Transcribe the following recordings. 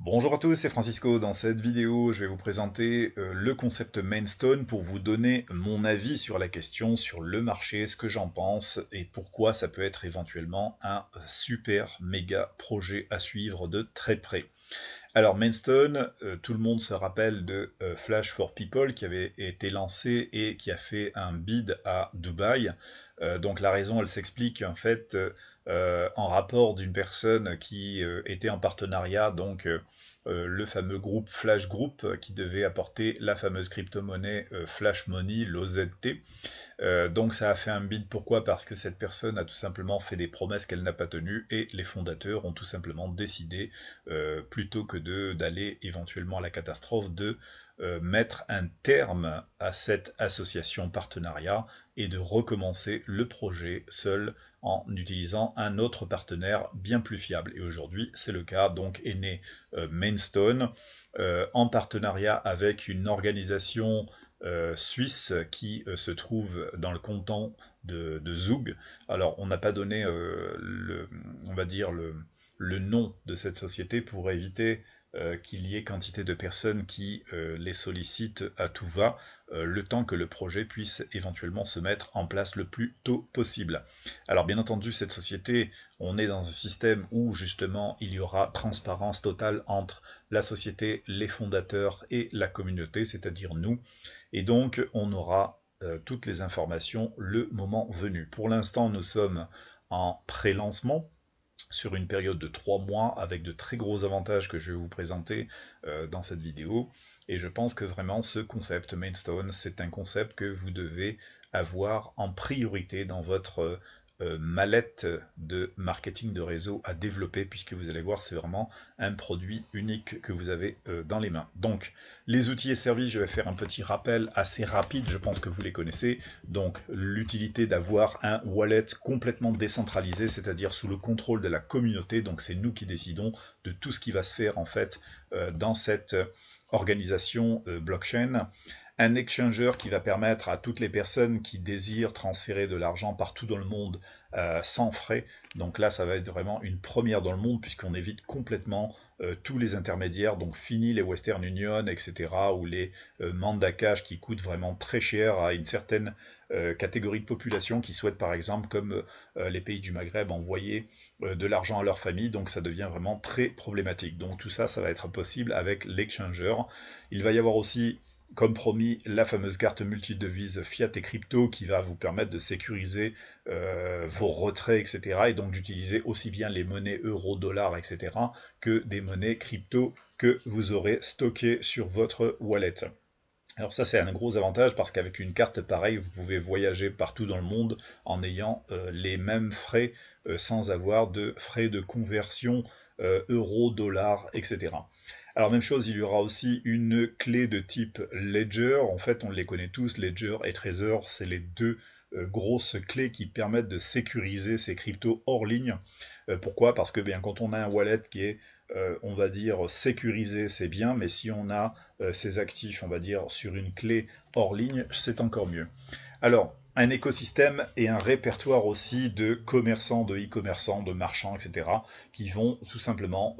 Bonjour à tous, c'est Francisco. Dans cette vidéo, je vais vous présenter le concept Mainstone pour vous donner mon avis sur la question, sur le marché, ce que j'en pense et pourquoi ça peut être éventuellement un super méga projet à suivre de très près. Alors Mainstone, tout le monde se rappelle de Flash for People qui avait été lancé et qui a fait un bid à Dubaï. Donc la raison, elle s'explique en fait en rapport d'une personne qui était en partenariat, donc le fameux groupe Flash Group qui devait apporter la fameuse crypto-monnaie Flash Money, l'OZT. Donc ça a fait un bid, pourquoi? Parce que cette personne a tout simplement fait des promesses qu'elle n'a pas tenues et les fondateurs ont tout simplement décidé, plutôt que d'aller éventuellement à la catastrophe, de mettre un terme à cette association partenariat et de recommencer le projet seul en utilisant un autre partenaire bien plus fiable. Et aujourd'hui, c'est le cas, donc est né Mainstone en partenariat avec une organisation suisse qui se trouve dans le canton de Zug. Alors, on n'a pas donné, on va dire, le nom de cette société pour éviter qu'il y ait quantité de personnes qui les sollicitent à tout va, le temps que le projet puisse éventuellement se mettre en place le plus tôt possible. Alors bien entendu, cette société, on est dans un système où justement il y aura transparence totale entre la société, les fondateurs et la communauté, c'est-à-dire nous, et donc on aura toutes les informations le moment venu. Pour l'instant, nous sommes en pré-lancement, sur une période de 3 mois avec de très gros avantages que je vais vous présenter dans cette vidéo. Et je pense que vraiment ce concept Mainstone, c'est un concept que vous devez avoir en priorité dans votre mallette de marketing de réseau à développer, puisque vous allez voir, c'est vraiment un produit unique que vous avez dans les mains. Donc, les outils et services, je vais faire un petit rappel assez rapide, je pense que vous les connaissez. Donc, l'utilité d'avoir un wallet complètement décentralisé, c'est-à-dire sous le contrôle de la communauté. Donc, c'est nous qui décidons de tout ce qui va se faire en fait dans cette organisation blockchain. Un exchanger qui va permettre à toutes les personnes qui désirent transférer de l'argent partout dans le monde sans frais. Donc là, ça va être vraiment une première dans le monde puisqu'on évite complètement tous les intermédiaires. Donc fini les Western Union, etc. ou les mandats cash qui coûtent vraiment très cher à une certaine catégorie de population qui souhaite par exemple, comme les pays du Maghreb, envoyer de l'argent à leur famille. Donc ça devient vraiment très problématique. Donc tout ça, ça va être possible avec l'exchanger. Il va y avoir aussi, comme promis, la fameuse carte multidevise fiat et crypto qui va vous permettre de sécuriser vos retraits, etc. et donc d'utiliser aussi bien les monnaies euro, dollars, etc. que des monnaies crypto que vous aurez stockées sur votre wallet. Alors ça, c'est un gros avantage parce qu'avec une carte pareille, vous pouvez voyager partout dans le monde en ayant les mêmes frais sans avoir de frais de conversion euro, dollar, etc. Alors même chose, il y aura aussi une clé de type Ledger. En fait, on les connaît tous, Ledger et Trezor, c'est les deux grosses clés qui permettent de sécuriser ces cryptos hors ligne. Pourquoi? Parce que bien, quand on a un wallet qui est, on va dire, sécurisé, c'est bien, mais si on a ses actifs, on va dire, sur une clé hors ligne, c'est encore mieux. Alors, un écosystème et un répertoire aussi de commerçants, de e-commerçants, de marchands, etc., qui vont tout simplement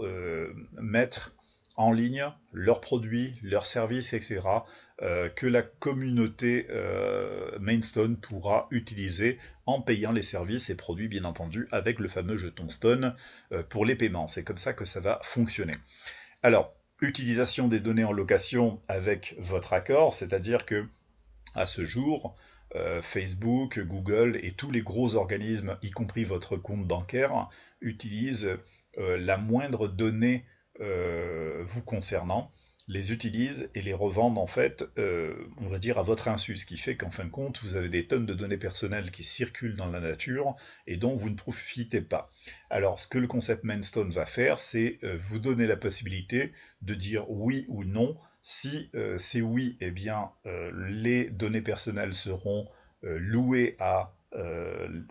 mettre en ligne leurs produits, leurs services, etc., que la communauté Mainstone pourra utiliser en payant les services et produits, bien entendu, avec le fameux jeton Stone pour les paiements. C'est comme ça que ça va fonctionner. Alors, utilisation des données en location avec votre accord, c'est-à-dire que à ce jour, Facebook, Google et tous les gros organismes, y compris votre compte bancaire, utilisent la moindre donnée vous concernant, les utilisent et les revendent en fait, on va dire à votre insu, ce qui fait qu'en fin de compte, vous avez des tonnes de données personnelles qui circulent dans la nature et dont vous ne profitez pas. Alors, ce que le concept Mainstone va faire, c'est vous donner la possibilité de dire oui ou non. Si c'est oui, eh bien, les données personnelles seront louées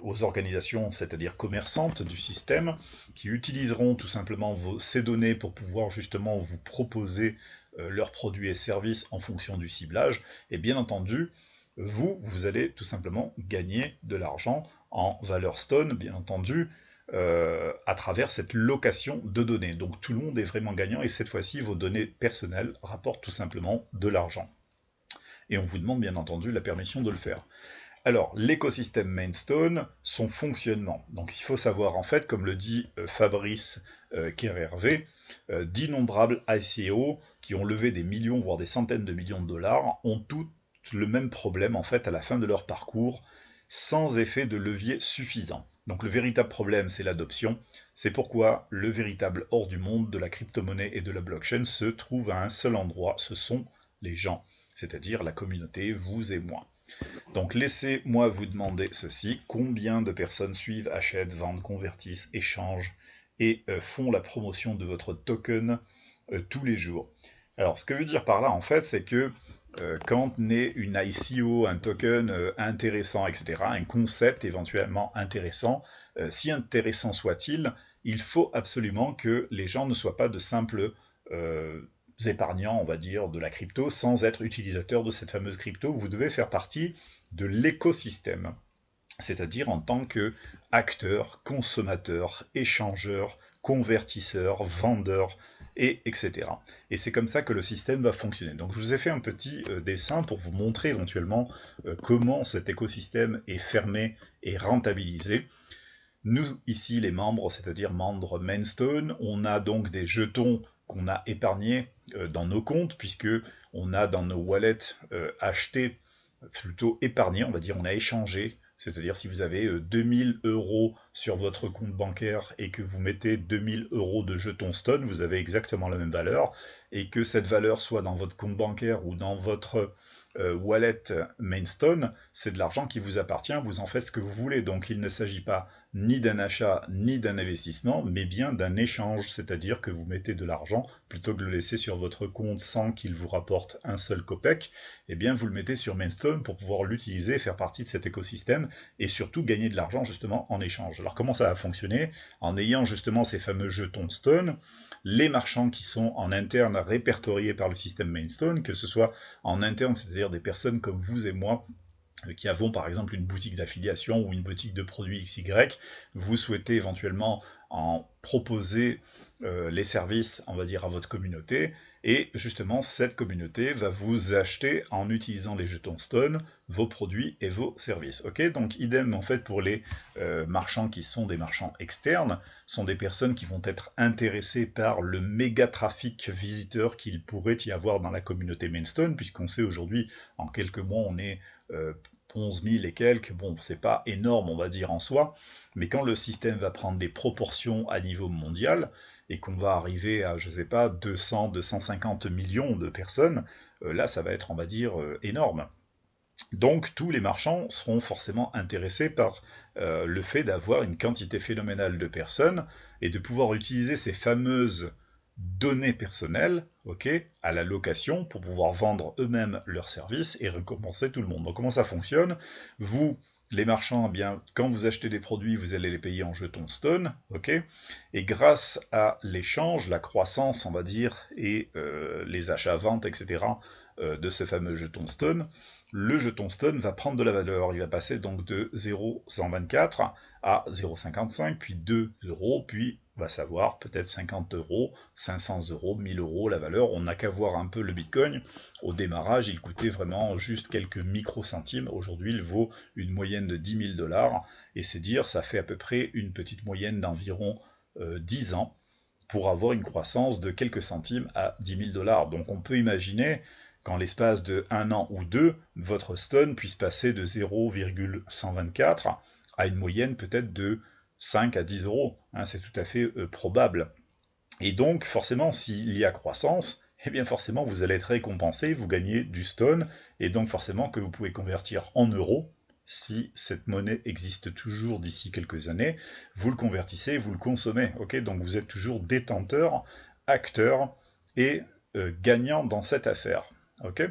aux organisations, c'est-à-dire commerçantes du système, qui utiliseront tout simplement ces données pour pouvoir justement vous proposer leurs produits et services en fonction du ciblage. Et bien entendu, vous allez tout simplement gagner de l'argent en valeur stone, bien entendu, à travers cette location de données. Donc tout le monde est vraiment gagnant et cette fois-ci, vos données personnelles rapportent tout simplement de l'argent. Et on vous demande bien entendu la permission de le faire. Alors, l'écosystème Mainstone, son fonctionnement. Donc, il faut savoir, en fait, comme le dit Fabrice Kerr-Hervé, d'innombrables ICO qui ont levé des millions, voire des centaines de millions de dollars, ont tous le même problème, en fait, à la fin de leur parcours, sans effet de levier suffisant. Donc, le véritable problème, c'est l'adoption. C'est pourquoi le véritable or du monde de la crypto-monnaie et de la blockchain se trouve à un seul endroit, ce sont les gens, c'est-à-dire la communauté, vous et moi. Donc laissez-moi vous demander ceci, combien de personnes suivent, achètent, vendent, convertissent, échangent et font la promotion de votre token tous les jours. Alors ce que veut dire par là en fait, c'est que quand naît une ICO, un token intéressant, etc., un concept éventuellement intéressant, si intéressant soit-il, il faut absolument que les gens ne soient pas de simples épargnants, on va dire, de la crypto, sans être utilisateur de cette fameuse crypto. Vous devez faire partie de l'écosystème, c'est-à-dire en tant qu'acteur, consommateur, échangeur, convertisseur, vendeur, etc. Et c'est comme ça que le système va fonctionner. Donc je vous ai fait un petit dessin pour vous montrer éventuellement comment cet écosystème est fermé et rentabilisé. Nous, ici, les membres, c'est-à-dire membres Mainstone, on a donc des jetons qu'on a épargnés dans nos comptes, puisque on a dans nos wallets acheté, plutôt épargné, on va dire, on a échangé, c'est-à-dire si vous avez 2000 € sur votre compte bancaire et que vous mettez 2000 € de jetons Stone, vous avez exactement la même valeur, et que cette valeur soit dans votre compte bancaire ou dans votre wallet Mainstone, c'est de l'argent qui vous appartient, vous en faites ce que vous voulez. Donc il ne s'agit pas ni d'un achat ni d'un investissement, mais bien d'un échange, c'est-à-dire que vous mettez de l'argent, plutôt que de le laisser sur votre compte sans qu'il vous rapporte un seul copec, eh bien vous le mettez sur Mainstone pour pouvoir l'utiliser, faire partie de cet écosystème, et surtout gagner de l'argent justement en échange. Alors comment ça va fonctionner? En ayant justement ces fameux jetons Stone, les marchands qui sont en interne répertoriés par le système Mainstone, que ce soit en interne, c'est-à-dire des personnes comme vous et moi, qui avons par exemple une boutique d'affiliation ou une boutique de produits XY, vous souhaitez éventuellement en proposer les services, on va dire, à votre communauté, et justement cette communauté va vous acheter en utilisant les jetons Stone vos produits et vos services. Ok, donc idem en fait pour les marchands qui sont des marchands externes, sont des personnes qui vont être intéressées par le méga trafic visiteur qu'il pourrait y avoir dans la communauté Mainstone, puisqu'on sait aujourd'hui, en quelques mois, on est 11 000 et quelques, bon, c'est pas énorme, on va dire, en soi, mais quand le système va prendre des proportions à niveau mondial, et qu'on va arriver à, je sais pas, 200, 250 millions de personnes, là, ça va être, on va dire, énorme. Donc, tous les marchands seront forcément intéressés par le fait d'avoir une quantité phénoménale de personnes, et de pouvoir utiliser ces fameuses données personnelles, ok, à la location pour pouvoir vendre eux-mêmes leurs services et récompenser tout le monde. Donc comment ça fonctionne? Vous, les marchands, eh bien, quand vous achetez des produits, vous allez les payer en jetons Stone, ok, et grâce à l'échange, la croissance, on va dire, et les achats-ventes, etc., de ce fameux jeton Stone, le jeton Stone va prendre de la valeur. Il va passer donc de 0,124 à 0,55, puis 2 €, puis on va savoir peut-être 50 €, 500 €, 1000 €, la valeur. On n'a qu'à voir un peu le Bitcoin. Au démarrage, il coûtait vraiment juste quelques microcentimes. Aujourd'hui, il vaut une moyenne de 10 000 $. Et c'est dire, ça fait à peu près une petite moyenne d'environ 10 ans pour avoir une croissance de quelques centimes à 10 000 $. Donc on peut imaginer qu'en l'espace de 1 an ou 2, votre Stone puisse passer de 0,124 à une moyenne peut-être de 5 à 10 €. Hein, c'est tout à fait probable. Et donc, forcément, s'il y a croissance, eh bien forcément, vous allez être récompensé, vous gagnez du Stone, et donc forcément que vous pouvez convertir en euros. Si cette monnaie existe toujours d'ici quelques années, vous le convertissez, vous le consommez. Ok, donc vous êtes toujours détenteur, acteur et gagnant dans cette affaire. Ok.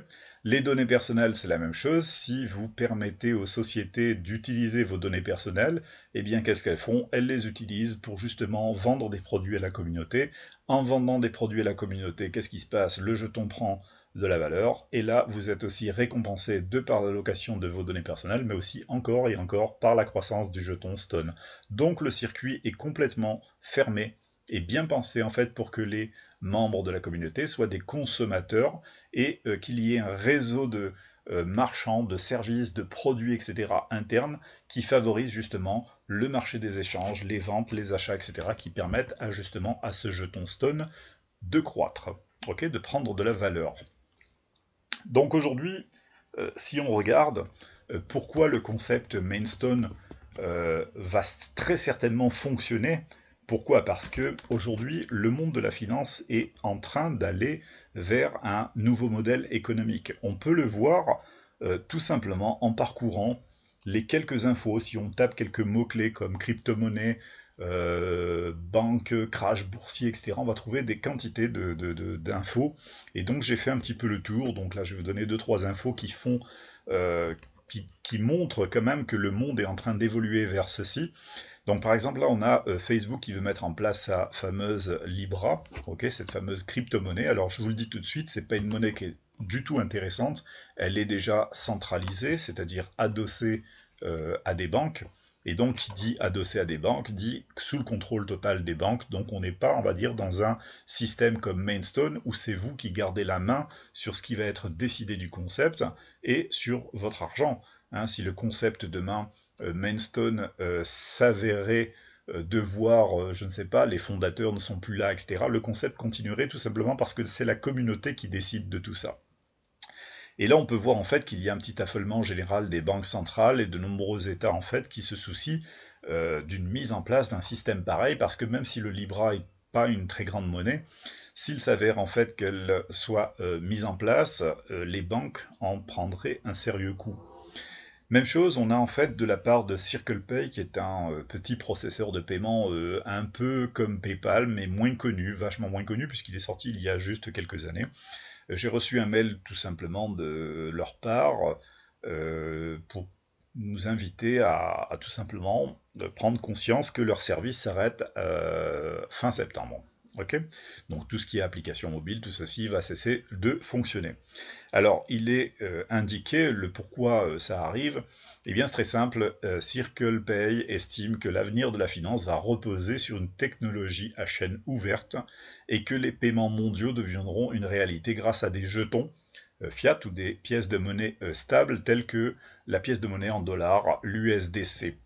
Les données personnelles, c'est la même chose. Si vous permettez aux sociétés d'utiliser vos données personnelles, eh bien, qu'est-ce qu'elles font? Elles les utilisent pour justement vendre des produits à la communauté. En vendant des produits à la communauté, qu'est-ce qui se passe? Le jeton prend de la valeur, et là, vous êtes aussi récompensé de par l'allocation de vos données personnelles, mais aussi encore et encore par la croissance du jeton Stone. Donc, le circuit est complètement fermé et bien pensé en fait pour que les membres de la communauté soient des consommateurs et qu'il y ait un réseau de marchands, de services, de produits, etc. internes qui favorisent justement le marché des échanges, les ventes, les achats, etc. qui permettent justement à ce jeton Stone de croître, okay, de prendre de la valeur. Donc aujourd'hui, si on regarde pourquoi le concept Mainstone va très certainement fonctionner. Pourquoi? Parce que aujourd'hui, le monde de la finance est en train d'aller vers un nouveau modèle économique. On peut le voir tout simplement en parcourant les quelques infos. Si on tape quelques mots-clés comme crypto-monnaie, banque, crash boursier, etc., on va trouver des quantités d'infos. Et donc j'ai fait un petit peu le tour. Donc là, je vais vous donner 2-3 infos qui font... qui montre quand même que le monde est en train d'évoluer vers ceci. Donc par exemple là on a Facebook qui veut mettre en place sa fameuse Libra, okay, cette fameuse crypto-monnaie. Alors je vous le dis tout de suite, c'est pas une monnaie qui est du tout intéressante, elle est déjà centralisée, c'est-à-dire adossée à des banques. Et donc, qui dit adossé à des banques, dit sous le contrôle total des banques. Donc, on n'est pas, on va dire, dans un système comme Mainstone, où c'est vous qui gardez la main sur ce qui va être décidé du concept et sur votre argent. Hein, si le concept demain, Mainstone, s'avérait devoir, je ne sais pas, les fondateurs ne sont plus là, etc., le concept continuerait tout simplement parce que c'est la communauté qui décide de tout ça. Et là, on peut voir en fait qu'il y a un petit affolement général des banques centrales et de nombreux États en fait qui se soucient d'une mise en place d'un système pareil, parce que même si le Libra n'est pas une très grande monnaie, s'il s'avère en fait qu'elle soit mise en place, les banques en prendraient un sérieux coup. Même chose, on a en fait de la part de CirclePay, qui est un petit processeur de paiement un peu comme PayPal, mais moins connu, vachement moins connu, puisqu'il est sorti il y a juste quelques années. J'ai reçu un mail tout simplement de leur part pour nous inviter à tout simplement prendre conscience que leur service s'arrête fin septembre. Okay, donc tout ce qui est application mobile, tout ceci va cesser de fonctionner. Alors il est indiqué le pourquoi ça arrive. Eh bien c'est très simple, CirclePay estime que l'avenir de la finance va reposer sur une technologie à chaîne ouverte et que les paiements mondiaux deviendront une réalité grâce à des jetons fiat ou des pièces de monnaie stables telles que la pièce de monnaie en dollars, l'USDC.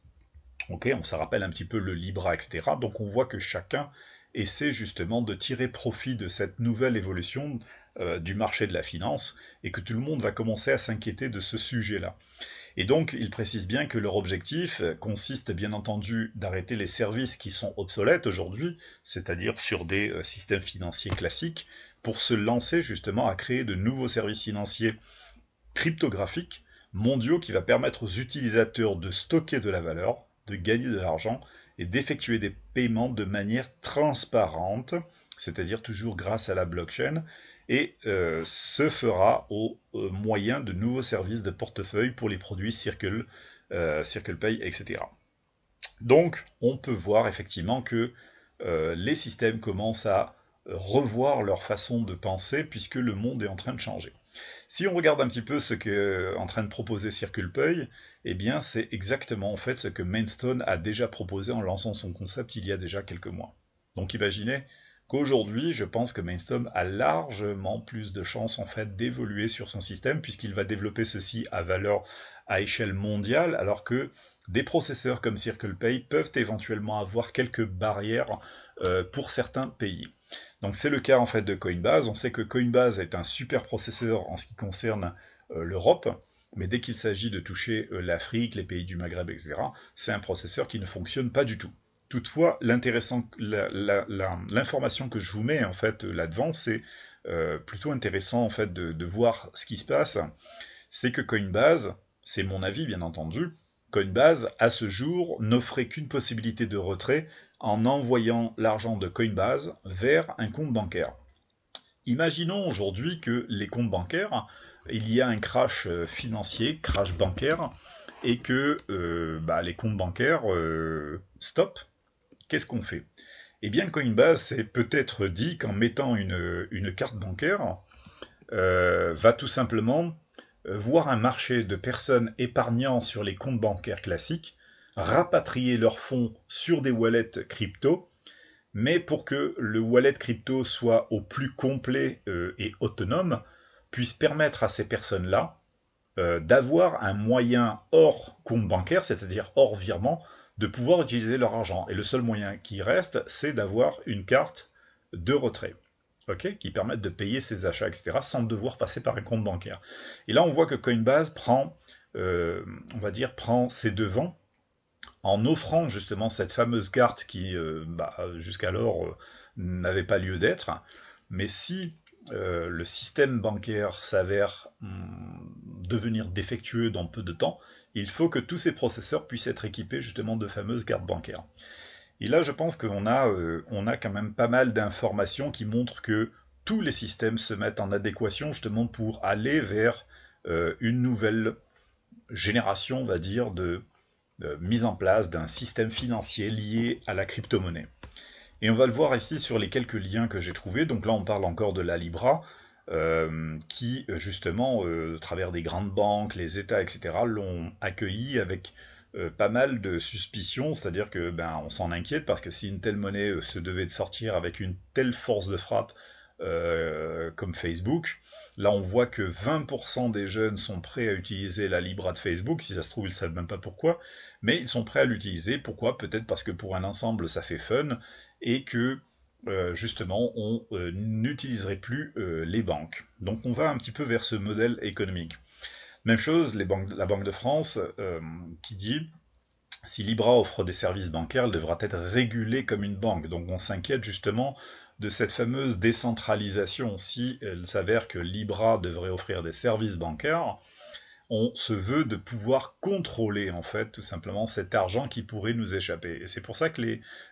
Ok, on se rappelle un petit peu le Libra, etc. Donc on voit que chacun essaie justement de tirer profit de cette nouvelle évolution du marché de la finance et que tout le monde va commencer à s'inquiéter de ce sujet-là. Et donc, ils précisent bien que leur objectif consiste bien entendu d'arrêter les services qui sont obsolètes aujourd'hui, c'est-à-dire sur des systèmes financiers classiques, pour se lancer justement à créer de nouveaux services financiers cryptographiques mondiaux qui va permettre aux utilisateurs de stocker de la valeur, de gagner de l'argent et d'effectuer des paiements de manière transparente, c'est-à-dire toujours grâce à la blockchain, et se fera au moyen de nouveaux services de portefeuille pour les produits CirclePay, etc. Donc, on peut voir effectivement que les systèmes commencent à revoir leur façon de penser puisque le monde est en train de changer. Si on regarde un petit peu ce qu'est en train de proposer CirclePay, eh bien c'est exactement en fait ce que Mainstone a déjà proposé en lançant son concept il y a déjà quelques mois. Donc imaginez qu'aujourd'hui, je pense que Mainstone a largement plus de chances en fait d'évoluer sur son système puisqu'il va développer ceci à échelle mondiale, alors que des processeurs comme CirclePay peuvent éventuellement avoir quelques barrières pour certains pays. Donc c'est le cas en fait de Coinbase. On sait que Coinbase est un super processeur en ce qui concerne l'Europe, mais dès qu'il s'agit de toucher l'Afrique, les pays du Maghreb, etc., c'est un processeur qui ne fonctionne pas du tout. Toutefois, l'information que je vous mets en fait là-devant, c'est plutôt intéressant en fait de voir ce qui se passe. C'est que Coinbase, c'est mon avis bien entendu, Coinbase à ce jour n'offrait qu'une possibilité de retrait en envoyant l'argent de Coinbase vers un compte bancaire. Imaginons aujourd'hui que les comptes bancaires, il y a un crash financier, crash bancaire, et que les comptes bancaires stop. Qu'est-ce qu'on fait? Eh bien, Coinbase s'est peut-être dit qu'en mettant une carte bancaire, va tout simplement voir un marché de personnes épargnant sur les comptes bancaires classiques, rapatrier leurs fonds sur des wallets crypto, mais pour que le wallet crypto soit au plus complet et autonome, puisse permettre à ces personnes-là d'avoir un moyen hors compte bancaire, c'est-à-dire hors virement, de pouvoir utiliser leur argent. Et le seul moyen qui reste, c'est d'avoir une carte de retrait, qui permettent de payer ses achats, etc., sans devoir passer par un compte bancaire. Et là, on voit que Coinbase prend, prend ses devants en offrant justement cette fameuse carte qui, jusqu'alors, n'avait pas lieu d'être. Mais si le système bancaire s'avère devenir défectueux dans peu de temps, il faut que tous ces processeurs puissent être équipés justement de fameuses cartes bancaires. Et là, je pense qu'on a quand même pas mal d'informations qui montrent que tous les systèmes se mettent en adéquation justement pour aller vers une nouvelle génération, on va dire, de mise en place d'un système financier lié à la crypto-monnaie. Et on va le voir ici sur les quelques liens que j'ai trouvés. Donc là, on parle encore de la Libra, qui, justement, à travers des grandes banques, les États, etc., l'ont accueilli avec pas mal de suspicions, c'est-à-dire que on s'en inquiète, parce que si une telle monnaie se devait de sortir avec une telle force de frappe comme Facebook, là on voit que 20% des jeunes sont prêts à utiliser la Libra de Facebook, si ça se trouve ils ne savent même pas pourquoi, mais ils sont prêts à l'utiliser. Pourquoi? Peut-être parce que pour un ensemble ça fait fun, et que justement on n'utiliserait plus les banques. Donc on va un petit peu vers ce modèle économique. Même chose, la Banque de France qui dit si Libra offre des services bancaires, elle devra être régulée comme une banque. Donc on s'inquiète justement de cette fameuse décentralisation. Si il s'avère que Libra devrait offrir des services bancaires, on se veut de pouvoir contrôler en fait tout simplement cet argent qui pourrait nous échapper. Et c'est pour ça que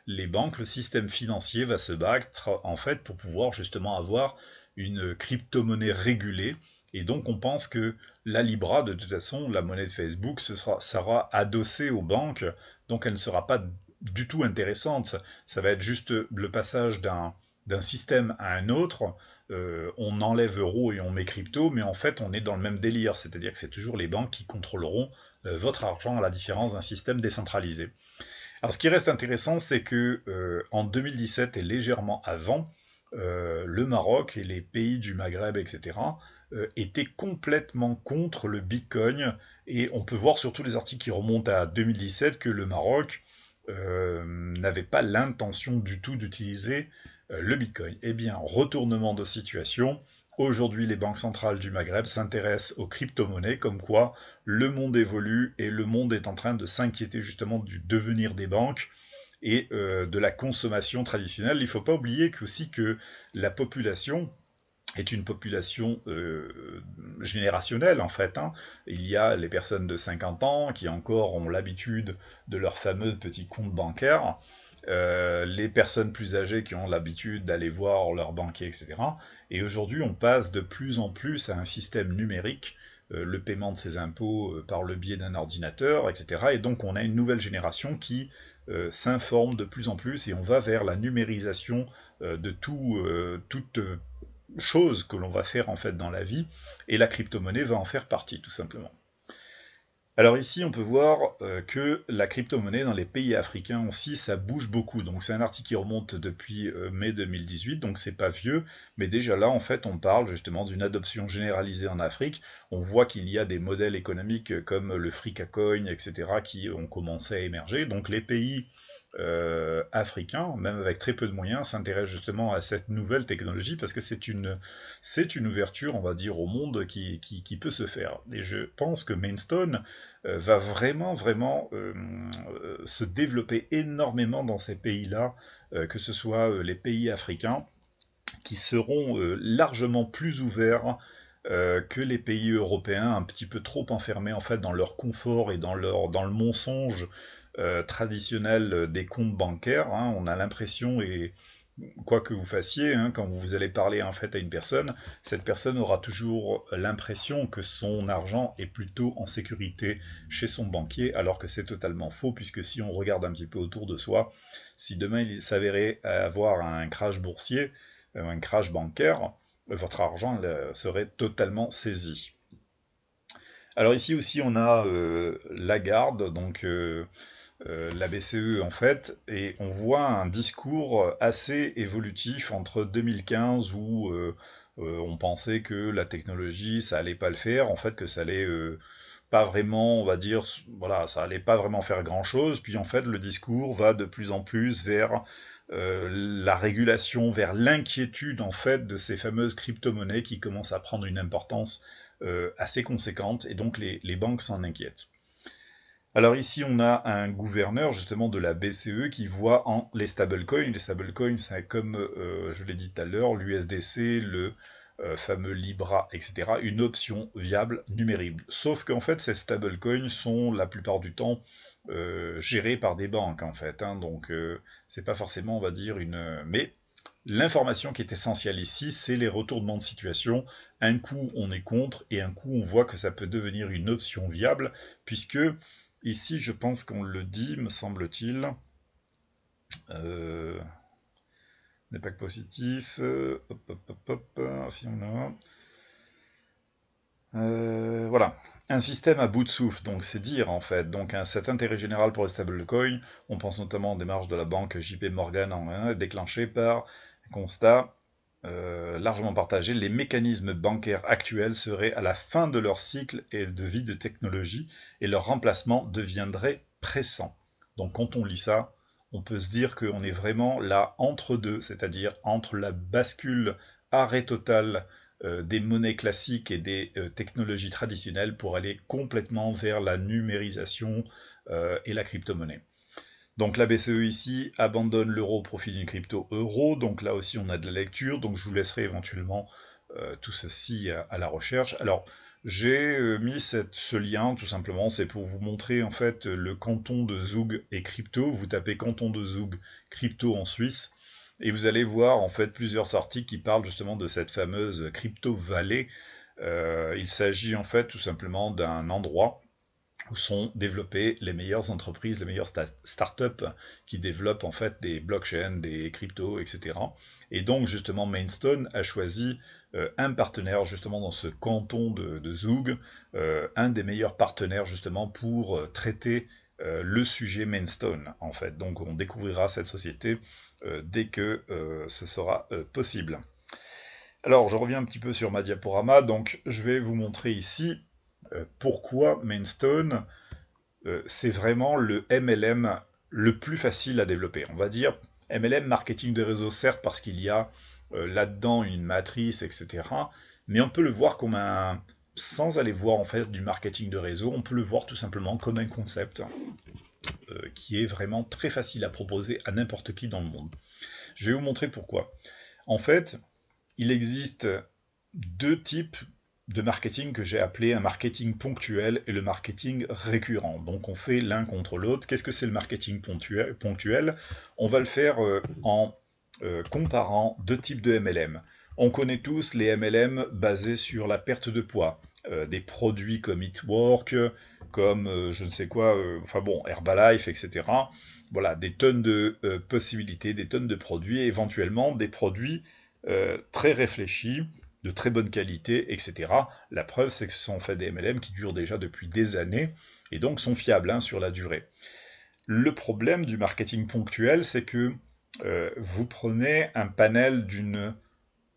les banques, le système financier va se battre en fait pour pouvoir justement avoir une crypto-monnaie régulée. Et donc on pense que la Libra, de toute façon, la monnaie de Facebook, sera adossée aux banques, donc elle ne sera pas du tout intéressante. Ça va être juste le passage d'un système à un autre. On enlève euro et on met crypto, mais en fait on est dans le même délire, c'est-à-dire que c'est toujours les banques qui contrôleront votre argent, à la différence d'un système décentralisé. Alors ce qui reste intéressant, c'est que en 2017 et légèrement avant, le Maroc et les pays du Maghreb, etc., étaient complètement contre le Bitcoin, et on peut voir sur tous les articles qui remontent à 2017 que le Maroc n'avait pas l'intention du tout d'utiliser le Bitcoin. Eh bien, retournement de situation, aujourd'hui les banques centrales du Maghreb s'intéressent aux crypto-monnaies, comme quoi le monde évolue et le monde est en train de s'inquiéter justement du devenir des banques et de la consommation traditionnelle. Il ne faut pas oublier aussi que la population est une population générationnelle en fait. Il y a les personnes de 50 ans qui encore ont l'habitude de leur fameux petit compte bancaire, les personnes plus âgées qui ont l'habitude d'aller voir leur banquier, etc. Et aujourd'hui, on passe de plus en plus à un système numérique, le paiement de ses impôts par le biais d'un ordinateur, etc. Et donc on a une nouvelle génération qui s'informe de plus en plus, et on va vers la numérisation de toute chose que l'on va faire en fait dans la vie, et la crypto-monnaie va en faire partie tout simplement. Alors ici, on peut voir que la crypto-monnaie dans les pays africains aussi, ça bouge beaucoup. Donc c'est un article qui remonte depuis mai 2018, donc c'est pas vieux, mais déjà là, en fait, on parle justement d'une adoption généralisée en Afrique. On voit qu'il y a des modèles économiques comme le Frikacoin, etc., qui ont commencé à émerger. Donc les pays africains, même avec très peu de moyens, s'intéressent justement à cette nouvelle technologie parce que c'est une ouverture, on va dire, au monde qui peut se faire. Et je pense que Mainstone va vraiment se développer énormément dans ces pays-là, que ce soit les pays africains, qui seront largement plus ouverts que les pays européens, un petit peu trop enfermés en fait dans leur confort et dans le mensonge traditionnel des comptes bancaires. On a l'impression, et quoi que vous fassiez, hein, quand vous allez parler en fait à une personne, cette personne aura toujours l'impression que son argent est plutôt en sécurité chez son banquier, alors que c'est totalement faux, puisque si on regarde un petit peu autour de soi, si demain il s'avérait avoir un crash boursier, un crash bancaire, votre argent serait totalement saisi. Alors ici aussi on a Lagarde, donc la BCE en fait, et on voit un discours assez évolutif entre 2015 où on pensait que la technologie ça allait pas le faire, en fait que ça allait pas vraiment, on va dire, voilà, ça allait pas vraiment faire grand chose, puis en fait le discours va de plus en plus vers la régulation, vers l'inquiétude en fait de ces fameuses crypto-monnaies qui commencent à prendre une importance assez conséquente, et donc les banques s'en inquiètent. Alors ici, on a un gouverneur justement de la BCE qui voit en les stablecoins. Les stablecoins, c'est comme je l'ai dit tout à l'heure, l'USDC, le fameux Libra, etc., une option viable numérique. Sauf qu'en fait, ces stablecoins sont la plupart du temps gérés par des banques, en fait. Hein, donc, c'est pas forcément, on va dire, une... Mais l'information qui est essentielle ici, c'est les retournements de situation. Un coup, on est contre, et un coup, on voit que ça peut devenir une option viable, puisque ici, je pense qu'on le dit, me semble-t-il. N'est positif. Hop, hop, hop, hop. Voilà. Un système à bout de souffle, donc c'est dire en fait. Donc cet intérêt général pour les stablecoins, on pense notamment aux démarches de la banque JP Morgan déclenchées par constat largement partagé, les mécanismes bancaires actuels seraient à la fin de leur cycle et de vie de technologie et leur remplacement deviendrait pressant. Donc quand on lit ça, on peut se dire qu'on est vraiment là entre deux, c'est-à-dire entre la bascule arrêt total des monnaies classiques et des technologies traditionnelles pour aller complètement vers la numérisation et la crypto-monnaie. Donc la BCE ici abandonne l'euro au profit d'une crypto euro, donc là aussi on a de la lecture, donc je vous laisserai éventuellement tout ceci à la recherche. Alors j'ai mis ce lien tout simplement, c'est pour vous montrer en fait le canton de Zug et crypto. Vous tapez canton de Zug crypto en Suisse et vous allez voir en fait plusieurs articles qui parlent justement de cette fameuse crypto vallée. Il s'agit en fait tout simplement d'un endroit où sont développées les meilleures entreprises, les meilleures startups qui développent en fait des blockchains, des cryptos, etc. Et donc justement Mainstone a choisi un partenaire justement dans ce canton de Zug, un des meilleurs partenaires justement pour traiter le sujet Mainstone en fait. Donc on découvrira cette société dès que ce sera possible. Alors je reviens un petit peu sur ma diaporama, donc je vais vous montrer ici pourquoi Mainstone, c'est vraiment le MLM le plus facile à développer. On va dire MLM, marketing de réseau, certes, parce qu'il y a là-dedans une matrice, etc. Mais on peut le voir comme un... Sans aller voir en fait du marketing de réseau, on peut le voir tout simplement comme un concept qui est vraiment très facile à proposer à n'importe qui dans le monde. Je vais vous montrer pourquoi. En fait, il existe deux types de marketing que j'ai appelé un marketing ponctuel et le marketing récurrent. Donc on fait l'un contre l'autre. Qu'est-ce que c'est le marketing ponctuel? On va le faire en comparant deux types de MLM. On connaît tous les MLM basés sur la perte de poids. Des produits comme Eatwork, comme je ne sais quoi, enfin bon, Herbalife, etc. Voilà, des tonnes de possibilités, des tonnes de produits, et éventuellement des produits très réfléchis, de très bonne qualité, etc. La preuve, c'est que ce sont en fait des MLM qui durent déjà depuis des années, et donc sont fiables sur la durée. Le problème du marketing ponctuel, c'est que vous prenez un panel d'une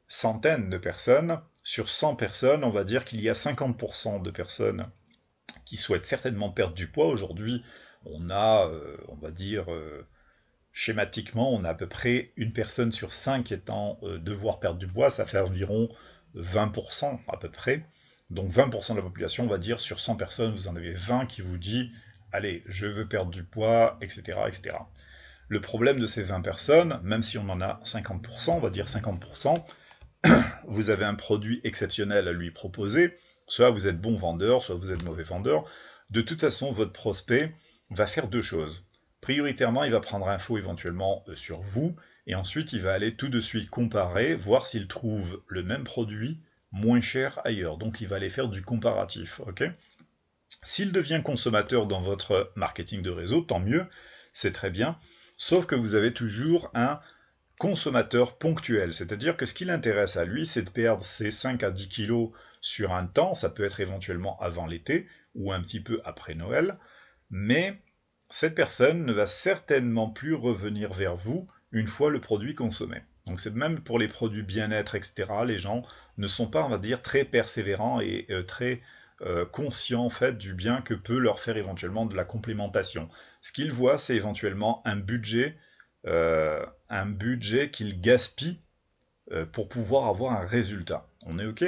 centaine de personnes, sur 100 personnes, on va dire qu'il y a 50% de personnes qui souhaitent certainement perdre du poids. Aujourd'hui, on a, on va dire... schématiquement, on a à peu près une personne sur 5 étant devoir perdre du poids, ça fait environ 20% à peu près. Donc 20% de la population, on va dire, sur 100 personnes, vous en avez 20 qui vous dit « Allez, je veux perdre du poids, etc. etc. » Le problème de ces 20 personnes, même si on en a 50%, on va dire 50%, vous avez un produit exceptionnel à lui proposer, soit vous êtes bon vendeur, soit vous êtes mauvais vendeur. De toute façon, votre prospect va faire deux choses. Prioritairement, il va prendre info éventuellement sur vous, et ensuite il va aller tout de suite comparer, voir s'il trouve le même produit moins cher ailleurs. Donc il va aller faire du comparatif, ok? S'il devient consommateur dans votre marketing de réseau, tant mieux, c'est très bien, sauf que vous avez toujours un consommateur ponctuel, c'est-à-dire que ce qui l'intéresse à lui, c'est de perdre ses 5 à 10 kilos sur un temps, ça peut être éventuellement avant l'été ou un petit peu après Noël, mais cette personne ne va certainement plus revenir vers vous une fois le produit consommé. Donc c'est même pour les produits bien-être, etc., les gens ne sont pas, on va dire, très persévérants et très conscients en fait du bien que peut leur faire éventuellement de la complémentation. Ce qu'ils voient, c'est éventuellement un budget qu'ils gaspillent pour pouvoir avoir un résultat. On est OK?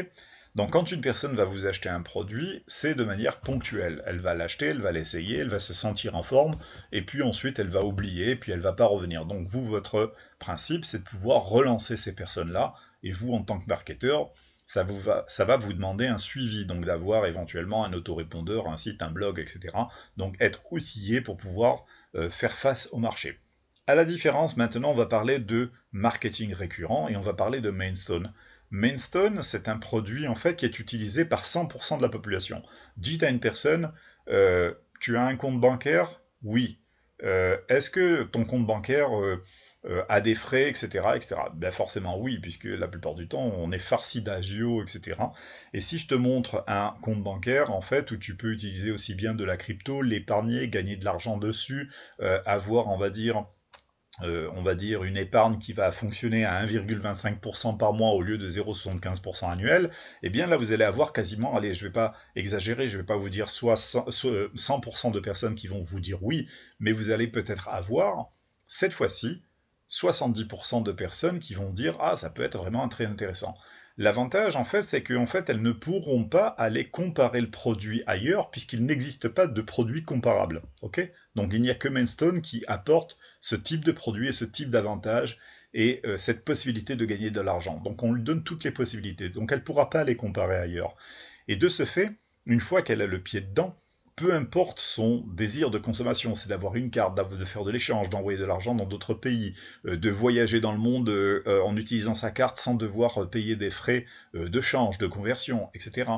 Donc quand une personne va vous acheter un produit, c'est de manière ponctuelle. Elle va l'acheter, elle va l'essayer, elle va se sentir en forme, et puis ensuite elle va oublier, et puis elle va pas revenir. Donc vous, votre principe, c'est de pouvoir relancer ces personnes-là, et vous, en tant que marketeur, ça va vous demander un suivi, donc d'avoir éventuellement un autorépondeur, un site, un blog, etc. Donc être outillé pour pouvoir faire face au marché. À la différence, maintenant, on va parler de marketing récurrent et on va parler de Mainstone. Mainstone, c'est un produit en fait qui est utilisé par 100% de la population. Dites à une personne, tu as un compte bancaire? Oui. Est-ce que ton compte bancaire a des frais, etc., etc. Ben forcément oui, puisque la plupart du temps, on est farci d'agios, etc. Et si je te montre un compte bancaire, en fait, où tu peux utiliser aussi bien de la crypto, l'épargner, gagner de l'argent dessus, avoir, on va dire, une épargne qui va fonctionner à 1,25% par mois au lieu de 0,75% annuel, eh bien là vous allez avoir quasiment, allez, je ne vais pas exagérer, je ne vais pas vous dire soit 100% de personnes qui vont vous dire oui, mais vous allez peut-être avoir, cette fois-ci, 70% de personnes qui vont dire ah ça peut être vraiment très intéressant. L'avantage en fait c'est qu'en fait elles ne pourront pas aller comparer le produit ailleurs puisqu'il n'existe pas de produit comparable. Ok? Donc il n'y a que Mainstone qui apporte ce type de produit et ce type d'avantage et cette possibilité de gagner de l'argent. Donc on lui donne toutes les possibilités. Donc elle ne pourra pas les comparer ailleurs. Et de ce fait, une fois qu'elle a le pied dedans, peu importe son désir de consommation, c'est d'avoir une carte, de faire de l'échange, d'envoyer de l'argent dans d'autres pays, de voyager dans le monde en utilisant sa carte sans devoir payer des frais de change, de conversion, etc.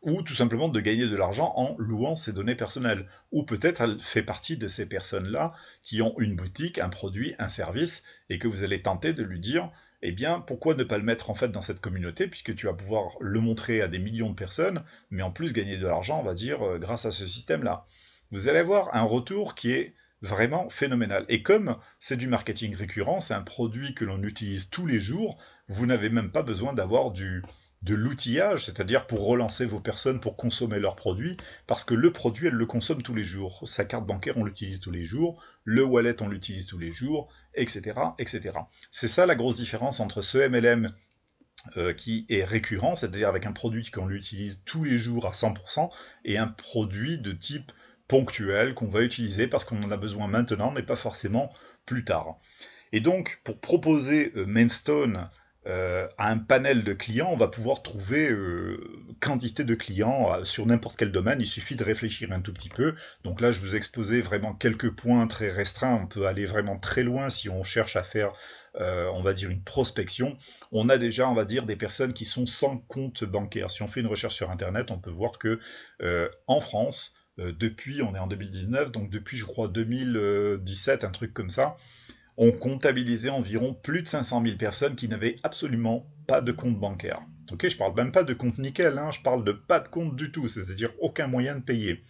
Ou tout simplement de gagner de l'argent en louant ses données personnelles. Ou peut-être elle fait partie de ces personnes-là qui ont une boutique, un produit, un service, et que vous allez tenter de lui dire eh bien, pourquoi ne pas le mettre en fait dans cette communauté, puisque tu vas pouvoir le montrer à des millions de personnes, mais en plus gagner de l'argent, on va dire, grâce à ce système-là. Vous allez avoir un retour qui est vraiment phénoménal. Et comme c'est du marketing récurrent, c'est un produit que l'on utilise tous les jours, vous n'avez même pas besoin d'avoir de l'outillage, c'est-à-dire pour relancer vos personnes pour consommer leurs produits, parce que le produit, elle le consomme tous les jours. Sa carte bancaire, on l'utilise tous les jours, le wallet, on l'utilise tous les jours, etc., etc. C'est ça la grosse différence entre ce MLM qui est récurrent, c'est-à-dire avec un produit qu'on utilise tous les jours à 100%, et un produit de type ponctuel qu'on va utiliser parce qu'on en a besoin maintenant, mais pas forcément plus tard. Et donc, pour proposer Mainstone à un panel de clients, on va pouvoir trouver quantité de clients sur n'importe quel domaine, il suffit de réfléchir un tout petit peu. Donc là, je vous ai exposé vraiment quelques points très restreints, on peut aller vraiment très loin si on cherche à faire, on va dire, une prospection. On a déjà, on va dire, des personnes qui sont sans compte bancaire. Si on fait une recherche sur Internet, on peut voir que en France, depuis, on est en 2019, donc depuis, je crois, 2017, un truc comme ça, on comptabilisait environ plus de 500 000 personnes qui n'avaient absolument pas de compte bancaire. Ok, je parle même pas de compte nickel, hein, je parle de pas de compte du tout, c'est-à-dire aucun moyen de payer.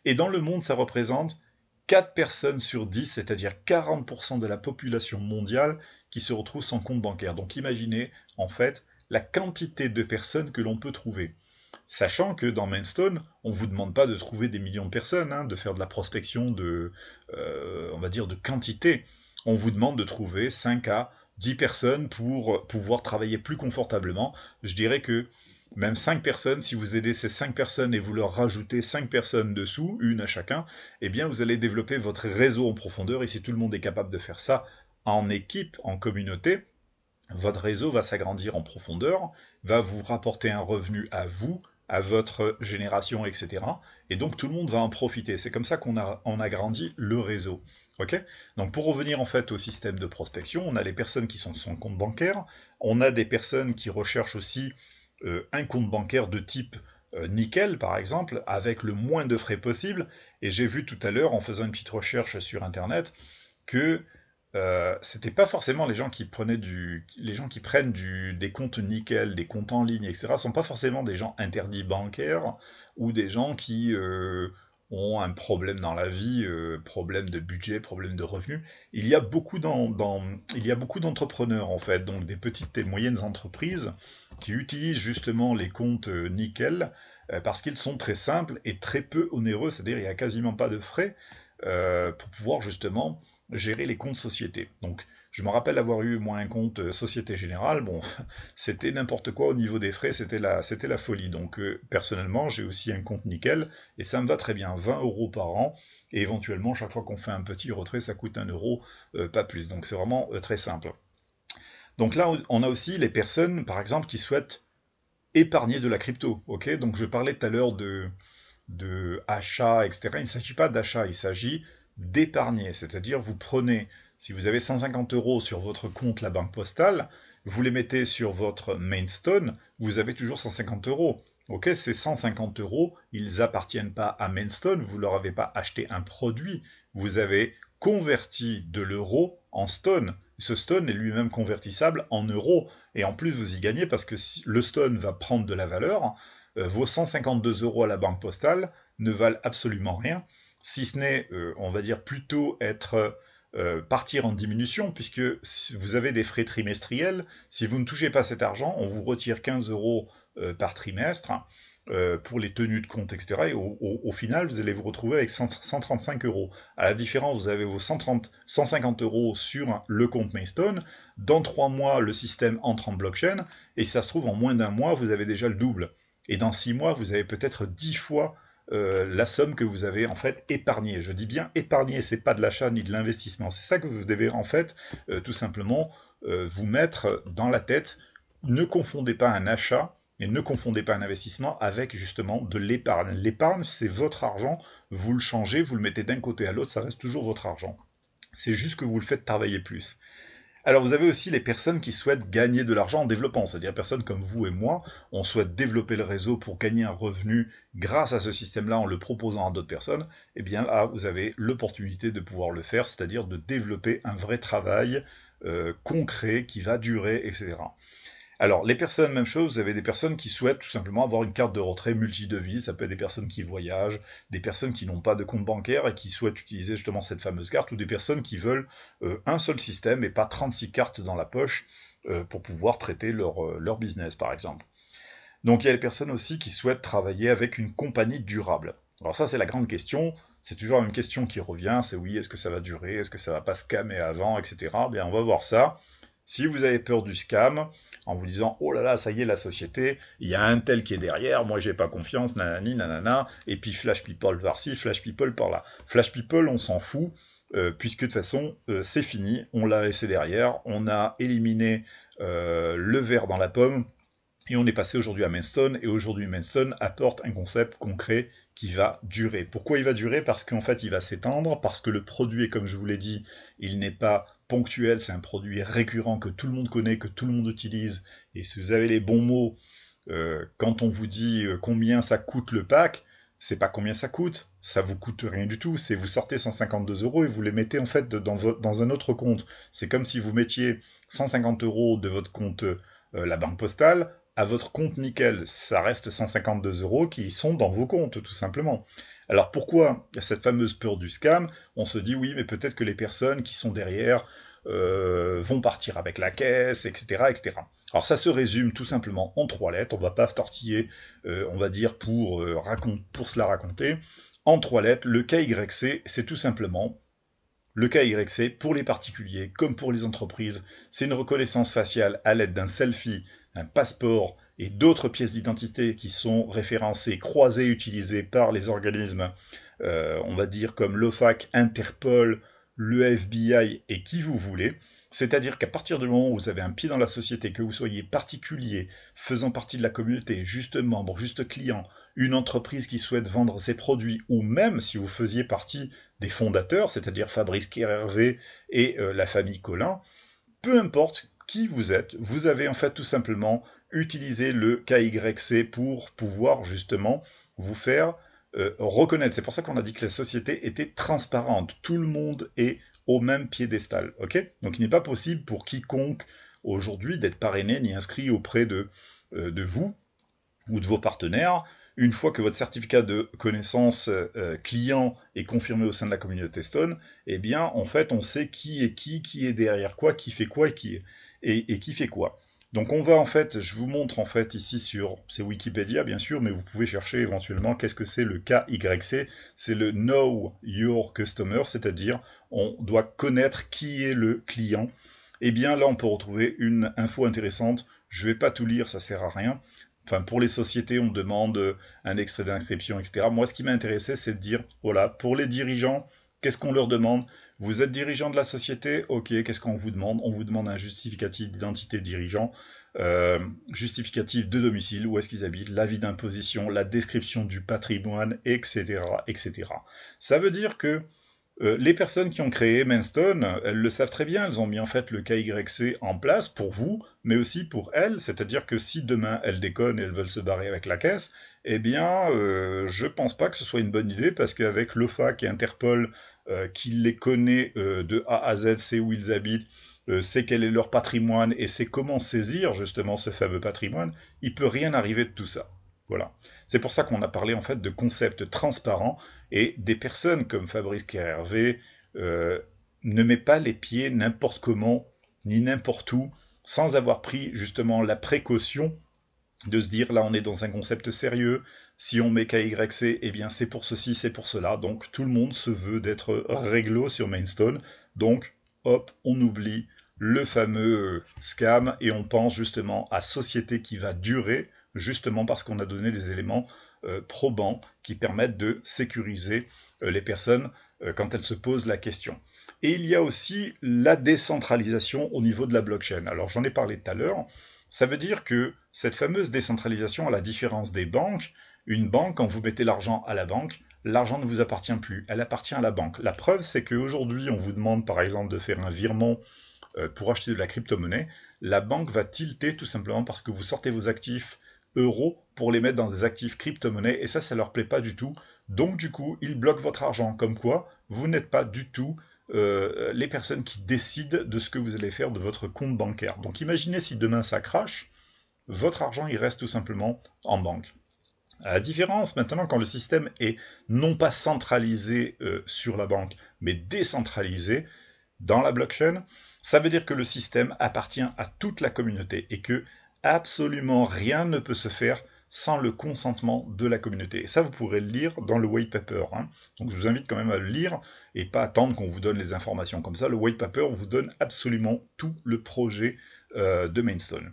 Et dans le monde, ça représente 4 personnes sur 10, c'est-à-dire 40% de la population mondiale qui se retrouvent sans compte bancaire. Donc imaginez, en fait, la quantité de personnes que l'on peut trouver. Sachant que dans Mainstone, on ne vous demande pas de trouver des millions de personnes, hein, de faire de la prospection de, on va dire, de quantité. On vous demande de trouver 5 à 10 personnes pour pouvoir travailler plus confortablement. Je dirais que même 5 personnes, si vous aidez ces 5 personnes et vous leur rajoutez 5 personnes dessous, une à chacun, eh bien vous allez développer votre réseau en profondeur. Et si tout le monde est capable de faire ça en équipe, en communauté, votre réseau va s'agrandir en profondeur, va vous rapporter un revenu à vous, à votre génération, etc. Et donc tout le monde va en profiter. C'est comme ça on a grandi le réseau. Ok. Donc pour revenir en fait au système de prospection, on a les personnes qui sont sans compte bancaire, on a des personnes qui recherchent aussi un compte bancaire de type nickel par exemple, avec le moins de frais possible. Et j'ai vu tout à l'heure en faisant une petite recherche sur internet que c'était pas forcément les gens qui prenaient des comptes nickel, des comptes en ligne, etc. sont pas forcément des gens interdits bancaires ou des gens qui ont un problème dans la vie, problème de budget, problème de revenus. Il y a beaucoup il y a beaucoup d'entrepreneurs en fait, donc des petites et moyennes entreprises qui utilisent justement les comptes nickel parce qu'ils sont très simples et très peu onéreux, c'est-à-dire il n'y a quasiment pas de frais pour pouvoir justement gérer les comptes sociétés. Donc, je me rappelle avoir eu, moi, un compte Société Générale. Bon, c'était n'importe quoi au niveau des frais, c'était la folie. Donc, personnellement, j'ai aussi un compte nickel, et ça me va très bien, 20 € par an, et éventuellement, chaque fois qu'on fait un petit retrait, ça coûte 1 euro, pas plus. Donc, c'est vraiment très simple. Donc là, on a aussi les personnes, par exemple, qui souhaitent épargner de la crypto. Ok, donc, je parlais tout à l'heure de achat, etc. Il ne s'agit pas d'achat, il s'agit d'épargner. C'est-à-dire, vous prenez, si vous avez 150 € sur votre compte La Banque Postale, vous les mettez sur votre Mainstone, vous avez toujours 150 €. Ok, ces 150 €, ils appartiennent pas à Mainstone, vous leur avez pas acheté un produit, vous avez converti de l'euro en stone. Ce stone est lui-même convertissable en euros, et en plus vous y gagnez parce que si le stone va prendre de la valeur, vos 152 € à la Banque Postale ne valent absolument rien, si ce n'est, on va dire, plutôt partir en diminution, puisque si vous avez des frais trimestriels, si vous ne touchez pas cet argent, on vous retire 15 € par trimestre pour les tenues de compte, etc. Et au final, vous allez vous retrouver avec 135 €. À la différence, vous avez vos 150 € sur le compte Mainstone. Dans 3 mois, le système entre en blockchain, et si ça se trouve, en moins d'un mois, vous avez déjà le double. Et dans 6 mois, vous avez peut-être 10 fois la somme que vous avez en fait épargnée. Je dis bien épargner, c'est pas de l'achat ni de l'investissement. C'est ça que vous devez en fait tout simplement vous mettre dans la tête. Ne confondez pas un achat et ne confondez pas un investissement avec justement de l'épargne. L'épargne, c'est votre argent, vous le changez, vous le mettez d'un côté à l'autre, ça reste toujours votre argent. C'est juste que vous le faites travailler plus. Alors vous avez aussi les personnes qui souhaitent gagner de l'argent en développant, c'est-à-dire personnes comme vous et moi, on souhaite développer le réseau pour gagner un revenu grâce à ce système-là en le proposant à d'autres personnes, et bien là vous avez l'opportunité de pouvoir le faire, c'est-à-dire de développer un vrai travail concret qui va durer, etc. Alors, les personnes, même chose, vous avez des personnes qui souhaitent tout simplement avoir une carte de retrait multi-devises, ça peut être des personnes qui voyagent, des personnes qui n'ont pas de compte bancaire et qui souhaitent utiliser justement cette fameuse carte, ou des personnes qui veulent un seul système et pas 36 cartes dans la poche pour pouvoir traiter leur business, par exemple. Donc il y a les personnes aussi qui souhaitent travailler avec une compagnie durable. Alors ça, c'est la grande question, c'est toujours une question qui revient, c'est oui, est-ce que ça va durer, est-ce que ça va pas scammer avant, etc. Bien, on va voir ça. Si vous avez peur du scam, en vous disant oh là là, ça y est, la société, il y a un tel qui est derrière, moi j'ai pas confiance, nanani, nanana, et puis Flash People par-ci, Flash People par-là. Flash People, on s'en fout, puisque de toute façon, c'est fini, on l'a laissé derrière, on a éliminé le verre dans la pomme, et on est passé aujourd'hui à Mainstone, et aujourd'hui Mainstone apporte un concept concret qui va durer. Pourquoi il va durer? Parce qu'en fait il va s'étendre, parce que le produit, comme je vous l'ai dit, il n'est pas ponctuel, c'est un produit récurrent que tout le monde connaît, que tout le monde utilise, et si vous avez les bons mots, quand on vous dit combien ça coûte le pack, c'est pas combien ça coûte, ça vous coûte rien du tout, c'est vous sortez 152 € et vous les mettez en fait dans un autre compte. C'est comme si vous mettiez 150 € de votre compte la Banque Postale à votre compte nickel. Ça reste 152 € qui sont dans vos comptes, tout simplement. Alors pourquoi cette fameuse peur du scam? On se dit oui, mais peut-être que les personnes qui sont derrière vont partir avec la caisse, etc., etc. Alors ça se résume tout simplement en 3 lettres, on va pas tortiller, on va dire pour se la raconter. En 3 lettres, le KYC, c'est tout simplement le KYC pour les particuliers comme pour les entreprises, c'est une reconnaissance faciale à l'aide d'un selfie, un passeport et d'autres pièces d'identité qui sont référencées, croisées, utilisées par les organismes, on va dire comme l'OFAC, Interpol, le FBI et qui vous voulez. C'est-à-dire qu'à partir du moment où vous avez un pied dans la société, que vous soyez particulier, faisant partie de la communauté, juste membre, juste client, une entreprise qui souhaite vendre ses produits, ou même si vous faisiez partie des fondateurs, c'est-à-dire Fabrice Kerr-Hervé et la famille Collin, peu importe qui vous êtes, vous avez en fait tout simplement utilisé le KYC pour pouvoir justement vous faire reconnaître. C'est pour ça qu'on a dit que la société était transparente. Tout le monde est au même piédestal. Ok, donc il n'est pas possible pour quiconque aujourd'hui d'être parrainé ni inscrit auprès de vous ou de vos partenaires. Une fois que votre certificat de connaissance client est confirmé au sein de la communauté Stone, eh bien, en fait, on sait qui est derrière quoi et qui fait quoi. Donc on va en fait, je vous montre en fait ici c'est Wikipédia bien sûr, mais vous pouvez chercher éventuellement qu'est-ce que c'est le KYC, c'est le Know Your Customer, c'est-à-dire on doit connaître qui est le client. Et bien là on peut retrouver une info intéressante, je ne vais pas tout lire, ça sert à rien. Enfin, pour les sociétés, on demande un extrait d'inscription, etc. Moi, ce qui m'intéressait, c'est de dire, voilà, pour les dirigeants, qu'est-ce qu'on leur demande? Vous êtes dirigeant de la société? Ok, qu'est-ce qu'on vous demande? On vous demande un justificatif d'identité dirigeant, justificatif de domicile, où est-ce qu'ils habitent, l'avis d'imposition, la description du patrimoine, etc., etc. Ça veut dire que les personnes qui ont créé Mainstone, elles le savent très bien, elles ont mis en fait le KYC en place pour vous, mais aussi pour elles, c'est-à-dire que si demain elles déconnent et elles veulent se barrer avec la caisse, eh bien, je pense pas que ce soit une bonne idée, parce qu'avec l'OFAC et Interpol, qui les connaît de A à Z, sait où ils habitent, sait quel est leur patrimoine, et sait comment saisir justement ce fameux patrimoine, il peut rien arriver de tout ça. Voilà. C'est pour ça qu'on a parlé en fait de concepts transparents, et des personnes comme Fabrice Kerr-Hervé ne met pas les pieds n'importe comment, ni n'importe où, sans avoir pris justement la précaution de se dire, là on est dans un concept sérieux, si on met KYC, eh bien c'est pour ceci, c'est pour cela, donc tout le monde se veut d'être réglo sur Mainstone, donc hop, on oublie le fameux scam, et on pense justement à société qui va durer, justement parce qu'on a donné des éléments probants qui permettent de sécuriser les personnes quand elles se posent la question. Et il y a aussi la décentralisation au niveau de la blockchain. Alors j'en ai parlé tout à l'heure, ça veut dire que cette fameuse décentralisation, à la différence des banques, une banque, quand vous mettez l'argent à la banque, l'argent ne vous appartient plus, elle appartient à la banque. La preuve, c'est qu'aujourd'hui, on vous demande par exemple de faire un virement pour acheter de la crypto-monnaie, la banque va tilter tout simplement parce que vous sortez vos actifs euros pour les mettre dans des actifs crypto-monnaies, et ça leur plaît pas du tout. Donc du coup, ils bloquent votre argent, comme quoi vous n'êtes pas du tout les personnes qui décident de ce que vous allez faire de votre compte bancaire. Donc imaginez si demain ça crache, votre argent il reste tout simplement en banque. À la différence, maintenant, quand le système est non pas centralisé sur la banque, mais décentralisé dans la blockchain, ça veut dire que le système appartient à toute la communauté et que absolument rien ne peut se faire sans le consentement de la communauté. Et ça, vous pourrez le lire dans le white paper. Hein. Donc je vous invite quand même à le lire et pas attendre qu'on vous donne les informations comme ça. Le white paper vous donne absolument tout le projet de Mainstone.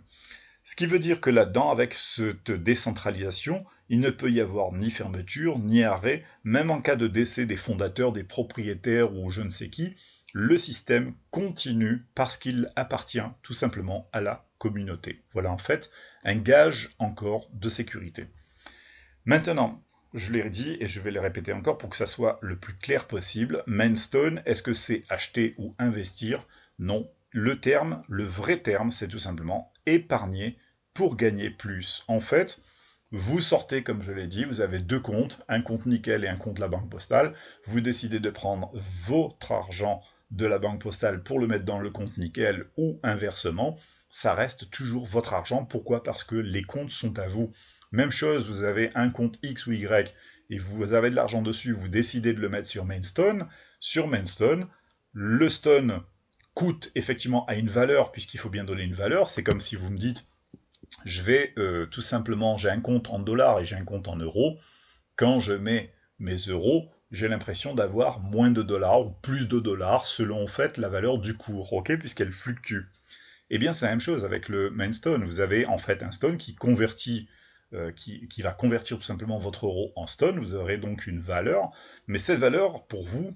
Ce qui veut dire que là-dedans, avec cette décentralisation, il ne peut y avoir ni fermeture, ni arrêt, même en cas de décès des fondateurs, des propriétaires ou je ne sais qui, le système continue parce qu'il appartient tout simplement à la communauté. Voilà en fait un gage encore de sécurité. Maintenant, je l'ai dit et je vais le répéter encore pour que ça soit le plus clair possible, Mainstone, est-ce que c'est acheter ou investir? Non. Le terme, le vrai terme, c'est tout simplement épargner pour gagner plus. En fait, vous sortez, comme je l'ai dit, vous avez deux comptes, un compte Nickel et un compte la Banque Postale. Vous décidez de prendre votre argent de la Banque Postale pour le mettre dans le compte Nickel ou inversement. Ça reste toujours votre argent. Pourquoi? Parce que les comptes sont à vous. Même chose, vous avez un compte X ou Y et vous avez de l'argent dessus, vous décidez de le mettre sur Mainstone. Sur Mainstone, le stone coûte effectivement à une valeur, puisqu'il faut bien donner une valeur. C'est comme si vous me dites, je vais tout simplement, j'ai un compte en dollars et j'ai un compte en euros. Quand je mets mes euros, j'ai l'impression d'avoir moins de dollars ou plus de dollars selon en fait la valeur du cours, ok, puisqu'elle fluctue. Eh bien, c'est la même chose avec le Mainstone. Vous avez en fait un stone qui convertit, qui va convertir tout simplement votre euro en stone. Vous aurez donc une valeur, mais cette valeur, pour vous,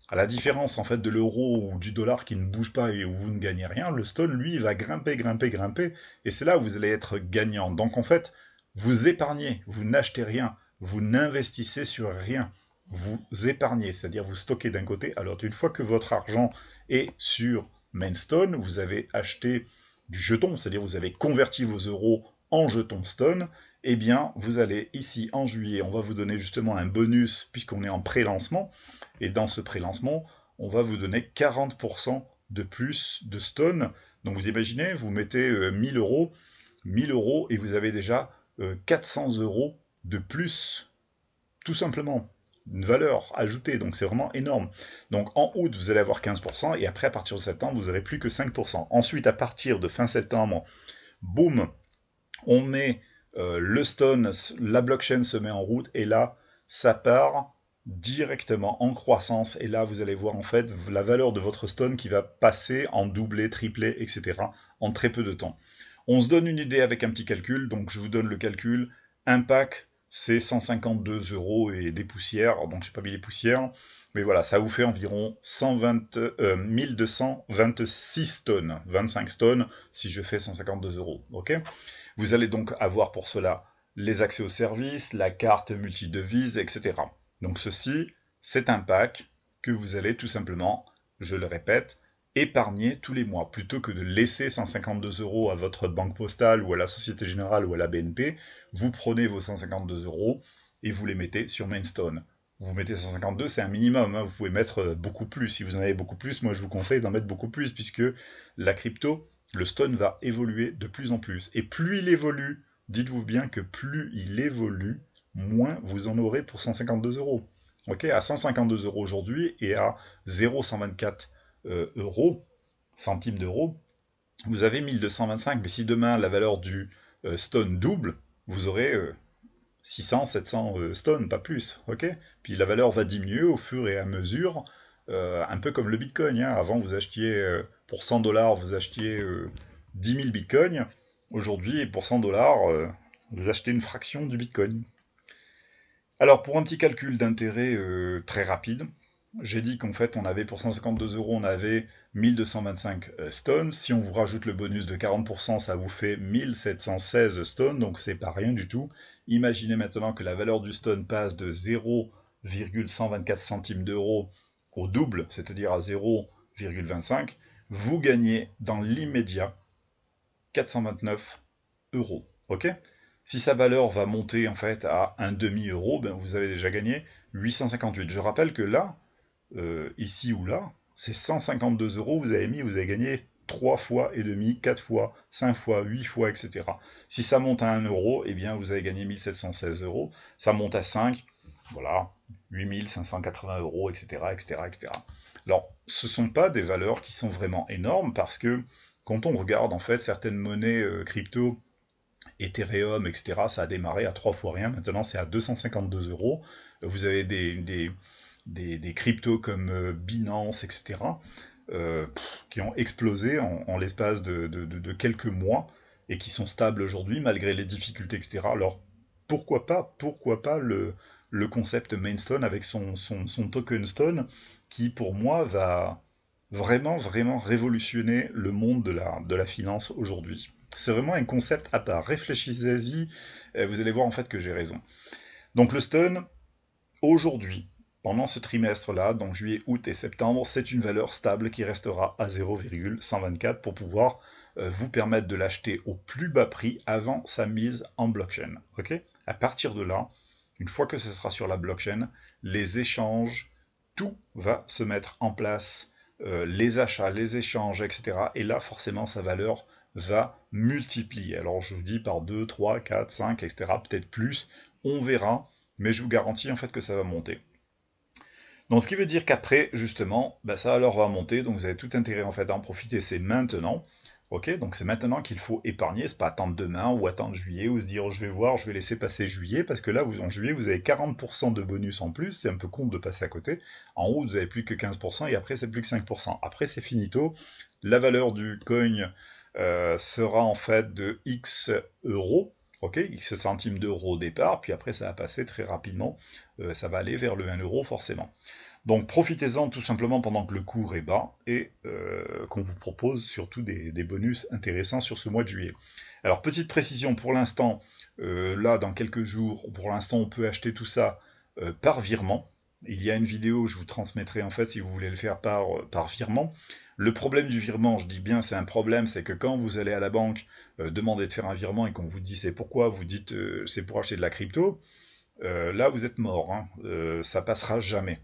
À la différence en fait de l'euro ou du dollar qui ne bouge pas et où vous ne gagnez rien, le stone lui va grimper, grimper, grimper, et c'est là où vous allez être gagnant. Donc en fait, vous épargnez, vous n'achetez rien, vous n'investissez sur rien, vous épargnez, c'est-à-dire vous stockez d'un côté. Alors une fois que votre argent est sur Mainstone, vous avez acheté du jeton, c'est-à-dire vous avez converti vos euros en jetons stone, eh bien vous allez ici en juillet, on va vous donner justement un bonus puisqu'on est en pré-lancement, et dans ce pré-lancement, on va vous donner 40% de plus de stone. Donc vous imaginez, vous mettez 1000 euros, 1000 euros et vous avez déjà 400 euros de plus, tout simplement. Une valeur ajoutée, donc c'est vraiment énorme. Donc en août, vous allez avoir 15%, et après, à partir de septembre, vous n'aurez plus que 5%. Ensuite, à partir de fin septembre, boum, on met le stone, la blockchain se met en route, et là, ça part directement en croissance, et là, vous allez voir en fait la valeur de votre stone qui va passer en doublé, triplé, etc. en très peu de temps. On se donne une idée avec un petit calcul, donc je vous donne le calcul. Un pack, c'est 152 € et des poussières, donc je n'ai pas mis les poussières, mais voilà, ça vous fait environ 1226 tonnes, 25 tonnes si je fais 152 €. Ok, vous allez donc avoir pour cela les accès aux services, la carte multidevise, etc. Donc ceci, c'est un pack que vous allez tout simplement, je le répète, épargner tous les mois, plutôt que de laisser 152 € à votre banque postale ou à la Société Générale ou à la BNP, vous prenez vos 152 € et vous les mettez sur Mainstone. Vous mettez 152, c'est un minimum, hein, vous pouvez mettre beaucoup plus. Si vous en avez beaucoup plus, moi je vous conseille d'en mettre beaucoup plus, puisque la crypto, le stone va évoluer de plus en plus. Et plus il évolue, dites-vous bien que plus il évolue, moins vous en aurez pour 152 €. Ok, à 152 € aujourd'hui et à 0,124 euros, centimes d'euros, vous avez 1225, mais si demain la valeur du stone double, vous aurez 600, 700 stones, pas plus, ok. Puis la valeur va diminuer au fur et à mesure, un peu comme le bitcoin, hein. Avant vous achetiez, pour 100 $, vous achetiez 10 000 bitcoins, aujourd'hui pour 100 $, vous achetez une fraction du bitcoin. Alors pour un petit calcul d'intérêt très rapide, j'ai dit qu'en fait on avait pour 152 €, on avait 1225 stones. Si on vous rajoute le bonus de 40%, ça vous fait 1716 stones, donc c'est pas rien du tout. Imaginez maintenant que la valeur du stone passe de 0,124 centimes d'euros au double, c'est-à-dire à 0,25. Vous gagnez dans l'immédiat 429 €. Ok ? Si sa valeur va monter en fait à un demi-euro, ben vous avez déjà gagné 858. Je rappelle que là, ici ou là, c'est 152 €, vous avez mis, vous avez gagné 3 fois et demi, 4 fois, 5 fois, 8 fois, etc. Si ça monte à 1 euro, eh bien vous avez gagné 1716 €. Ça monte à 5, voilà, 8580 €, etc., etc., etc. Alors, ce ne sont pas des valeurs qui sont vraiment énormes, parce que quand on regarde en fait certaines monnaies crypto, Ethereum, etc., ça a démarré à 3 fois rien, maintenant c'est à 252 €. Vous avez des cryptos comme Binance, etc., qui ont explosé en l'espace de quelques mois, et qui sont stables aujourd'hui malgré les difficultés, etc. Alors pourquoi pas le concept Mainstone avec son token Stone, qui pour moi va vraiment, vraiment révolutionner le monde de la finance aujourd'hui. C'est vraiment un concept à part. Réfléchissez-y, vous allez voir en fait que j'ai raison. Donc le stone, aujourd'hui, pendant ce trimestre-là, donc juillet, août et septembre, c'est une valeur stable qui restera à 0,124 pour pouvoir vous permettre de l'acheter au plus bas prix avant sa mise en blockchain. Ok ? À partir de là, une fois que ce sera sur la blockchain, les échanges, tout va se mettre en place, les achats, les échanges, etc. Et là, forcément, sa valeur va multiplier. Alors, je vous dis par 2, 3, 4, 5, etc. Peut-être plus, on verra, mais je vous garantis en fait que ça va monter. Donc, ce qui veut dire qu'après, justement, bah, ça alors va monter, donc vous avez tout intérêt en fait à en profiter, c'est maintenant. Ok, donc c'est maintenant qu'il faut épargner, c'est pas attendre demain ou attendre juillet ou se dire je vais voir, je vais laisser passer juillet, parce que là, en juillet, vous avez 40% de bonus en plus, c'est un peu con de passer à côté. En août, vous avez plus que 15% et après, c'est plus que 5%. Après, c'est finito. La valeur du coin sera en fait de X euros. Ok, X centimes d'euros au départ, puis après ça va passer très rapidement, ça va aller vers le 1 € forcément. Donc profitez-en tout simplement pendant que le cours est bas et qu'on vous propose surtout des bonus intéressants sur ce mois de juillet. Alors petite précision pour l'instant, là dans quelques jours, pour l'instant on peut acheter tout ça par virement. Il y a une vidéo, je vous transmettrai en fait si vous voulez le faire par virement. Le problème du virement, je dis bien c'est un problème, c'est que quand vous allez à la banque demander de faire un virement et qu'on vous dit c'est pourquoi, vous dites c'est pour acheter de la crypto, là vous êtes mort, hein, ça passera jamais.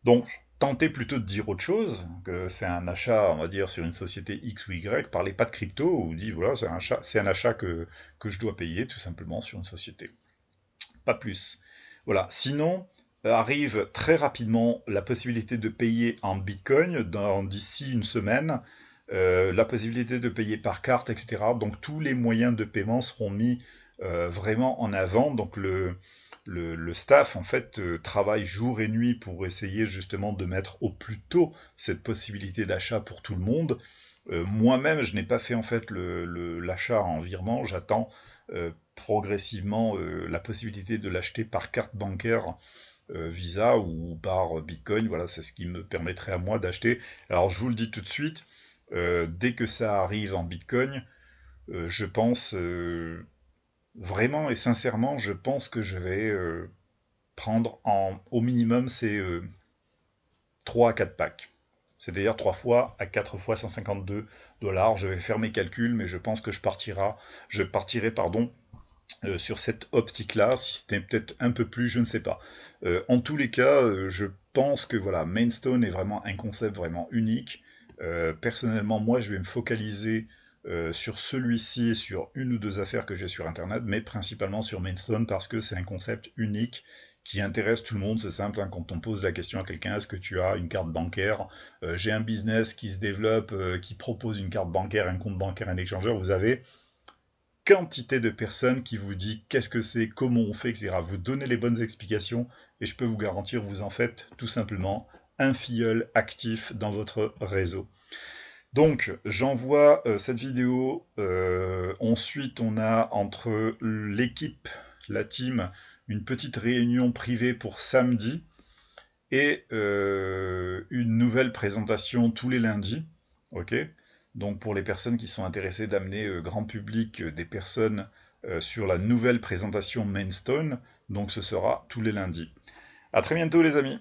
Donc tentez plutôt de dire autre chose, que c'est un achat, on va dire, sur une société X ou Y, parlez pas de crypto, ou dites voilà, c'est un achat que je dois payer tout simplement sur une société. Pas plus. Voilà. Sinon, arrive très rapidement la possibilité de payer en Bitcoin d'ici une semaine, la possibilité de payer par carte, etc. Donc tous les moyens de paiement seront mis vraiment en avant. Donc le staff en fait travaille jour et nuit pour essayer justement de mettre au plus tôt cette possibilité d'achat pour tout le monde. Moi-même, je n'ai pas fait en fait l'achat en virement, j'attends progressivement la possibilité de l'acheter par carte bancaire Visa ou par Bitcoin. Voilà, c'est ce qui me permettrait à moi d'acheter. Alors je vous le dis tout de suite, dès que ça arrive en Bitcoin, je pense vraiment et sincèrement, je pense que je vais prendre au minimum ces 3 à 4 packs. C'est-à-dire 3 fois à 4 fois 152 $. Je vais faire mes calculs, mais je pense que je partirai pardon, sur cette optique-là, si c'était peut-être un peu plus, je ne sais pas. En tous les cas, je pense que voilà, Mainstone est vraiment un concept vraiment unique. Personnellement, moi, je vais me focaliser sur celui-ci et sur une ou deux affaires que j'ai sur Internet, mais principalement sur Mainstone parce que c'est un concept unique qui intéresse tout le monde. C'est simple, hein, quand on pose la question à quelqu'un, est-ce que tu as une carte bancaire, j'ai un business qui se développe, qui propose une carte bancaire, un compte bancaire, un échangeur, vous avez quantité de personnes qui vous dit qu'est-ce que c'est, comment on fait, etc. Vous donnez les bonnes explications et je peux vous garantir vous en faites tout simplement un filleul actif dans votre réseau. Donc j'envoie cette vidéo, ensuite on a entre l'équipe, la team, une petite réunion privée pour samedi et une nouvelle présentation tous les lundis, ok. Donc pour les personnes qui sont intéressées d'amener grand public des personnes sur la nouvelle présentation Mainstone, donc ce sera tous les lundis. À très bientôt les amis.